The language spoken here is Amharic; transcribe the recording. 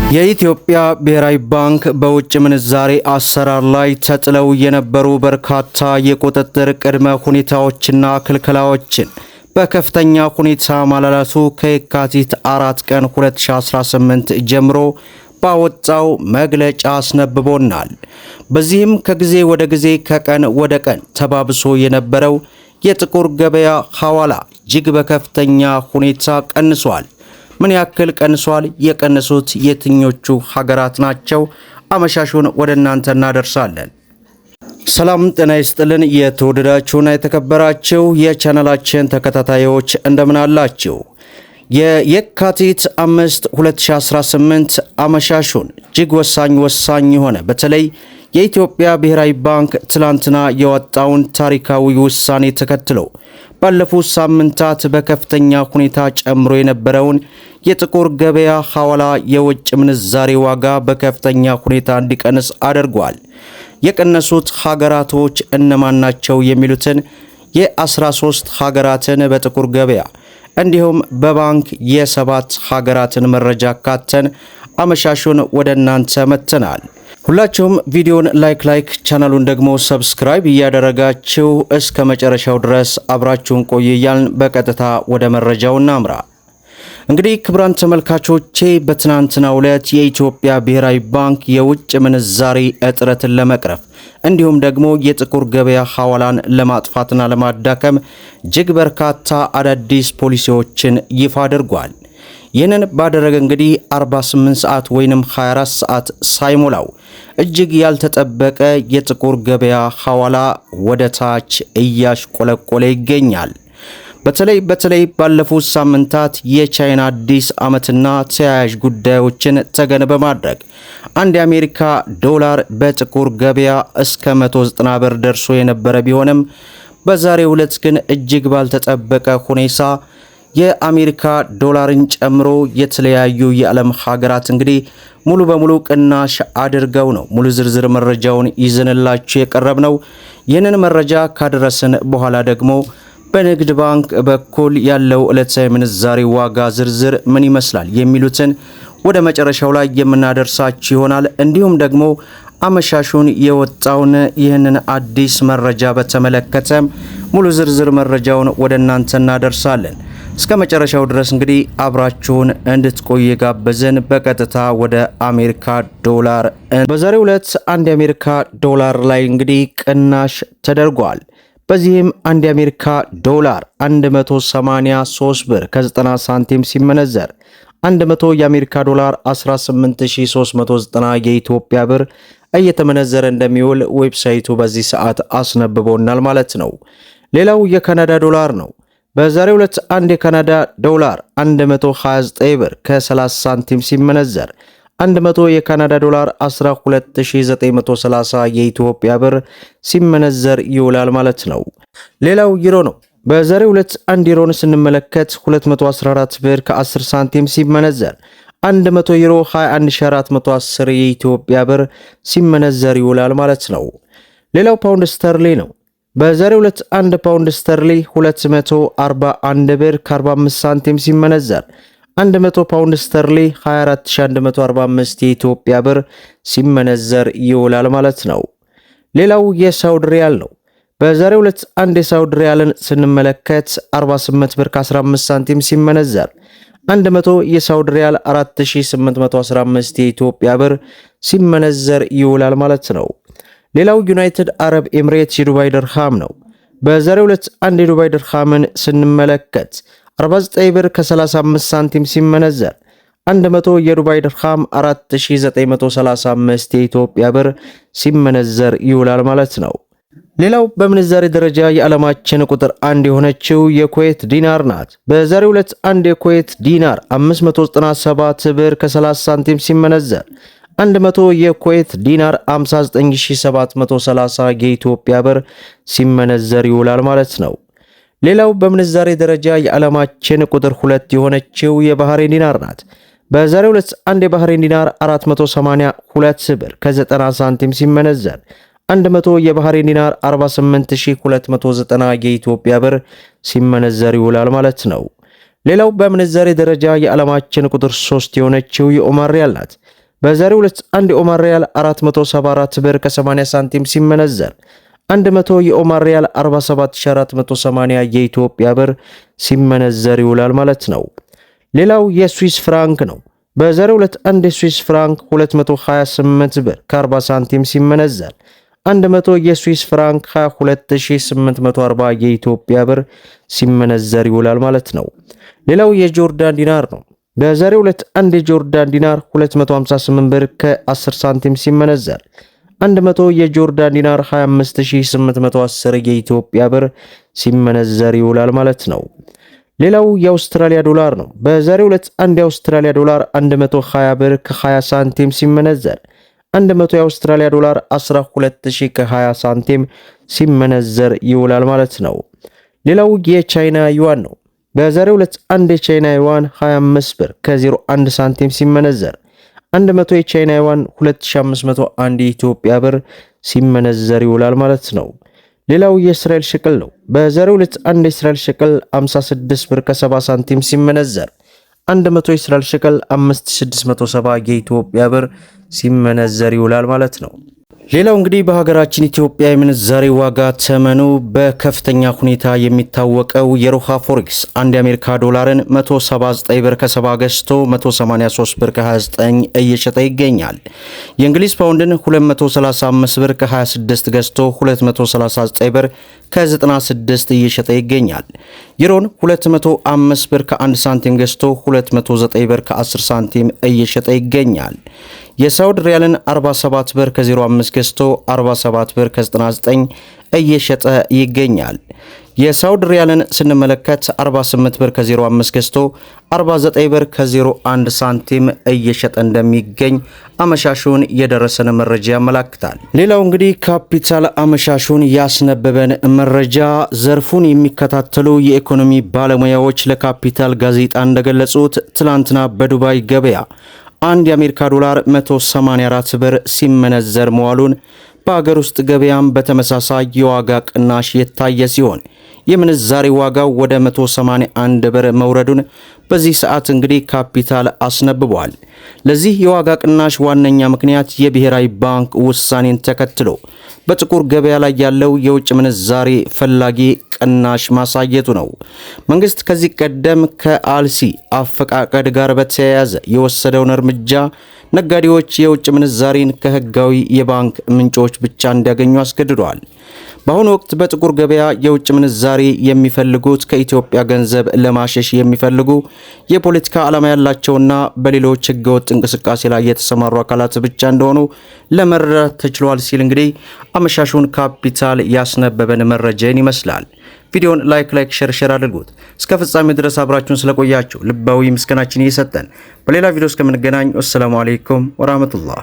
የኢትዮጵያ ብሔራዊ ባንክ በውጭ ምንዛሬ አሰራር ላይ ተጥለው የነበሩ በርካታ የቁጥጥር ቅድመ ሁኔታዎችና ክልከላዎችን በከፍተኛ ሁኔታ ማላላቱ ከየካቲት 4 ቀን 2018 ጀምሮ ባወጣው መግለጫ አስነብቦናል። በዚህም ከጊዜ ወደ ጊዜ ከቀን ወደ ቀን ተባብሶ የነበረው የጥቁር ገበያ ሐዋላ እጅግ በከፍተኛ ሁኔታ ቀንሷል። ምን ያክል ቀንሷል? የቀነሱት የትኞቹ ሀገራት ናቸው? አመሻሹን ወደ እናንተ እናደርሳለን። ሰላም ጤና ይስጥልን። የተወደዳችሁና የተከበራችሁ የቻናላችን ተከታታዮች እንደምን አላችሁ? የየካቲት 5 2018 አመሻሹን እጅግ ወሳኝ የሆነ በተለይ የኢትዮጵያ ብሔራዊ ባንክ ትላንትና የወጣውን ታሪካዊ ውሳኔ ተከትሎ ባለፉት ሳምንታት በከፍተኛ ሁኔታ ጨምሮ የነበረውን የጥቁር ገበያ ሐዋላ የውጭ ምንዛሬ ዋጋ በከፍተኛ ሁኔታ እንዲቀንስ አድርጓል። የቀነሱት ሀገራቶች እነማን ናቸው የሚሉትን የ13 ሀገራትን በጥቁር ገበያ እንዲሁም በባንክ የ7 ሀገራትን መረጃ ካተን አመሻሹን ወደ እናንተ መጥተናል። ሁላችሁም ቪዲዮን ላይክ ቻናሉን ደግሞ ሰብስክራይብ እያደረጋችሁ እስከ መጨረሻው ድረስ አብራችሁን ቆዩ እያልን በቀጥታ ወደ መረጃው እናምራ። እንግዲህ ክቡራን ተመልካቾቼ በትናንትናው ዕለት የኢትዮጵያ ብሔራዊ ባንክ የውጭ ምንዛሪ እጥረትን ለመቅረፍ እንዲሁም ደግሞ የጥቁር ገበያ ሐዋላን ለማጥፋትና ለማዳከም እጅግ በርካታ አዳዲስ ፖሊሲዎችን ይፋ አድርጓል። ይህንን ባደረገ እንግዲህ 48 ሰዓት ወይንም 24 ሰዓት ሳይሞላው እጅግ ያልተጠበቀ የጥቁር ገበያ ሐዋላ ወደ ታች እያሽቆለቆለ ይገኛል። በተለይ ባለፉት ሳምንታት የቻይና አዲስ ዓመትና ተያያዥ ጉዳዮችን ተገን በማድረግ አንድ የአሜሪካ ዶላር በጥቁር ገበያ እስከ 190 ብር ደርሶ የነበረ ቢሆንም በዛሬው ዕለት ግን እጅግ ባልተጠበቀ ሁኔታ የአሜሪካ ዶላርን ጨምሮ የተለያዩ የዓለም ሀገራት እንግዲህ ሙሉ በሙሉ ቅናሽ አድርገው ነው ሙሉ ዝርዝር መረጃውን ይዘንላችሁ የቀረብነው። ይህንን መረጃ ካደረስን በኋላ ደግሞ በንግድ ባንክ በኩል ያለው ዕለታዊ ምንዛሬ ዋጋ ዝርዝር ምን ይመስላል የሚሉትን ወደ መጨረሻው ላይ የምናደርሳችሁ ይሆናል። እንዲሁም ደግሞ አመሻሹን የወጣውን ይህንን አዲስ መረጃ በተመለከተ ሙሉ ዝርዝር መረጃውን ወደ እናንተ እናደርሳለን። እስከ መጨረሻው ድረስ እንግዲህ አብራችሁን እንድትቆዩ ጋበዝን። በቀጥታ ወደ አሜሪካ ዶላር በዛሬው ዕለት አንድ የአሜሪካ ዶላር ላይ እንግዲህ ቅናሽ ተደርጓል። በዚህም አንድ የአሜሪካ ዶላር 183 ብር ከ90 ሳንቲም ሲመነዘር 100 የአሜሪካ ዶላር 18390 የኢትዮጵያ ብር እየተመነዘረ እንደሚውል ዌብሳይቱ በዚህ ሰዓት አስነብቦናል ማለት ነው። ሌላው የካናዳ ዶላር ነው። በዛሬው ዕለት አንድ የካናዳ ዶላር 129 ብር ከ30 ሳንቲም ሲመነዘር 100 የካናዳ ዶላር 12930 የኢትዮጵያ ብር ሲመነዘር ይውላል ማለት ነው። ሌላው ዩሮ ነው። በዛሬው ዕለት አንድ ዩሮን ስንመለከት 214 ብር ከ10 ሳንቲም ሲመነዘር 100 ዩሮ 21410 የኢትዮጵያ ብር ሲመነዘር ይውላል ማለት ነው። ሌላው ፓውንድ ስተርሊ ነው። በዛሬው ዕለት 1 ፓውንድ ስተርሊ 241 ብር ከ45 ሳንቲም ሲመነዘር 100 ፓውንድ ስተርሊ 24145 የኢትዮጵያ ብር ሲመነዘር ይውላል ማለት ነው። ሌላው የሳውዲ ሪያል ነው። በዛሬው ዕለት አንድ የሳውዲ ሪያልን ስንመለከት 48 ብር ከ15 ሳንቲም ሲመነዘር 100 የሳውዲ ሪያል 4815 የኢትዮጵያ ብር ሲመነዘር ይውላል ማለት ነው። ሌላው ዩናይትድ አረብ ኤምሬትስ የዱባይ ድርሃም ነው። በዛሬው ዕለት አንድ የዱባይ ድርሃምን ስንመለከት 49 ብር ከ35 ሳንቲም ሲመነዘር 100 የዱባይ ድርሃም 4935 የኢትዮጵያ ብር ሲመነዘር ይውላል ማለት ነው። ሌላው በምንዛሬ ደረጃ የዓለማችን ቁጥር 1 የሆነችው የኩዌት ዲናር ናት። በዛሬው ዕለት አንድ የኩዌት ዲናር 597 ብር ከ30 ሳንቲም ሲመነዘር 100 የኩዌት ዲናር 59730 የኢትዮጵያ ብር ሲመነዘር ይውላል ማለት ነው። ሌላው በምንዛሬ ደረጃ የዓለማችን ቁጥር 2 የሆነችው የባህሬን ዲናር ናት። በዛሬው ዕለት አንድ የባህሬን ዲናር 482 ብር ከ90 ሳንቲም ሲመነዘር 100 የባህሬን ዲናር 48290 የኢትዮጵያ ብር ሲመነዘር ይውላል ማለት ነው። ሌላው በምንዛሬ ደረጃ የዓለማችን ቁጥር 3 የሆነችው የኦማር ሪያል ናት። በዛሬው ዕለት አንድ የኦማር ሪያል 474 ብር ከ80 ሳንቲም ሲመነዘር 100 የኦማር ሪያል 47480 የኢትዮጵያ ብር ሲመነዘር ይውላል ማለት ነው። ሌላው የስዊስ ፍራንክ ነው። በዛሬው ዕለት አንድ የስዊስ ፍራንክ 228 ብር ከ40 ሳንቲም ሲመነዘር 100 የስዊስ ፍራንክ 22840 የኢትዮጵያ ብር ሲመነዘር ይውላል ማለት ነው። ሌላው የጆርዳን ዲናር ነው። በዛሬው ዕለት አንድ የጆርዳን ዲናር 258 ብር ከ10 ሳንቲም ሲመነዘር 100 የጆርዳን ዲናር 25810 የኢትዮጵያ ብር ሲመነዘር ይውላል ማለት ነው። ሌላው የአውስትራሊያ ዶላር ነው። በዛሬው ዕለት አንድ የአውስትራሊያ ዶላር 120 ብር ከ20 ሳንቲም ሲመነዘር 100 የአውስትራሊያ ዶላር 12000 ከ20 ሳንቲም ሲመነዘር ይውላል ማለት ነው። ሌላው የቻይና ዩዋን ነው። በዛሬው ዕለት አንድ የቻይና ዩዋን 25 ብር ከ01 ሳንቲም ሲመነዘር 100 የቻይና ዩዋን 2501 የኢትዮጵያ ብር ሲመነዘር ይውላል ማለት ነው። ሌላው የእስራኤል ሽቅል ነው። በዛሬው ዕለት አንድ የእስራኤል ሽቅል 56 ብር ከ70 ሳንቲም ሲመነዘር 100 የእስራኤል ሽቅል 5670 የኢትዮጵያ ብር ሲመነዘር ይውላል ማለት ነው። ሌላው እንግዲህ በሀገራችን ኢትዮጵያ የምንዛሬ ዋጋ ተመኑ በከፍተኛ ሁኔታ የሚታወቀው የሮሃ ፎሬክስ አንድ የአሜሪካ ዶላርን 179 ብር ከ70 ገዝቶ 183 ብር ከ29 እየሸጠ ይገኛል። የእንግሊዝ ፓውንድን 235 ብር ከ26 ገዝቶ 239 ብር ከ96 እየሸጠ ይገኛል። ዩሮን 205 ብር ከ1 ሳንቲም ገዝቶ 209 ብር ከ10 ሳንቲም እየሸጠ ይገኛል። የሳውዲ ሪያልን 47 ብር ከ05 ገዝቶ 47 ብር ከ99 እየሸጠ ይገኛል። የሳውዲ ሪያልን ስንመለከት 48 ብር ከ05 ገዝቶ 49 ብር ከ01 ሳንቲም እየሸጠ እንደሚገኝ አመሻሹን የደረሰን መረጃ ያመላክታል። ሌላው እንግዲህ ካፒታል አመሻሹን ያስነበበን መረጃ ዘርፉን የሚከታተሉ የኢኮኖሚ ባለሙያዎች ለካፒታል ጋዜጣ እንደገለጹት ትላንትና በዱባይ ገበያ አንድ የአሜሪካ ዶላር 184 ብር ሲመነዘር መዋሉን በሀገር ውስጥ ገበያም በተመሳሳይ የዋጋ ቅናሽ የታየ ሲሆን የምንዛሬ ዋጋው ወደ 181 ብር መውረዱን በዚህ ሰዓት እንግዲህ ካፒታል አስነብቧል። ለዚህ የዋጋ ቅናሽ ዋነኛ ምክንያት የብሔራዊ ባንክ ውሳኔን ተከትሎ በጥቁር ገበያ ላይ ያለው የውጭ ምንዛሬ ፈላጊ ቅናሽ ማሳየቱ ነው። መንግስት ከዚህ ቀደም ከአልሲ አፈቃቀድ ጋር በተያያዘ የወሰደውን እርምጃ ነጋዴዎች የውጭ ምንዛሬን ከህጋዊ የባንክ ምንጮች ብቻ እንዲያገኙ አስገድዷል። በአሁኑ ወቅት በጥቁር ገበያ የውጭ ምንዛሬ የሚፈልጉት ከኢትዮጵያ ገንዘብ ለማሸሽ የሚፈልጉ የፖለቲካ ዓላማ ያላቸውና በሌሎች ህገወጥ እንቅስቃሴ ላይ የተሰማሩ አካላት ብቻ እንደሆኑ ለመረዳት ተችሏል ሲል እንግዲህ አመሻሹን ካፒታል ያስነበበን መረጃን ይመስላል። ቪዲዮን ላይክ ሼር አድርጉት። እስከ ፍጻሜው ድረስ አብራችሁን ስለቆያችሁ ልባዊ ምስጋናችን እየሰጠን በሌላ ቪዲዮ እስከምንገናኝ ወሰላሙ አለይኩም ወራህመቱላህ።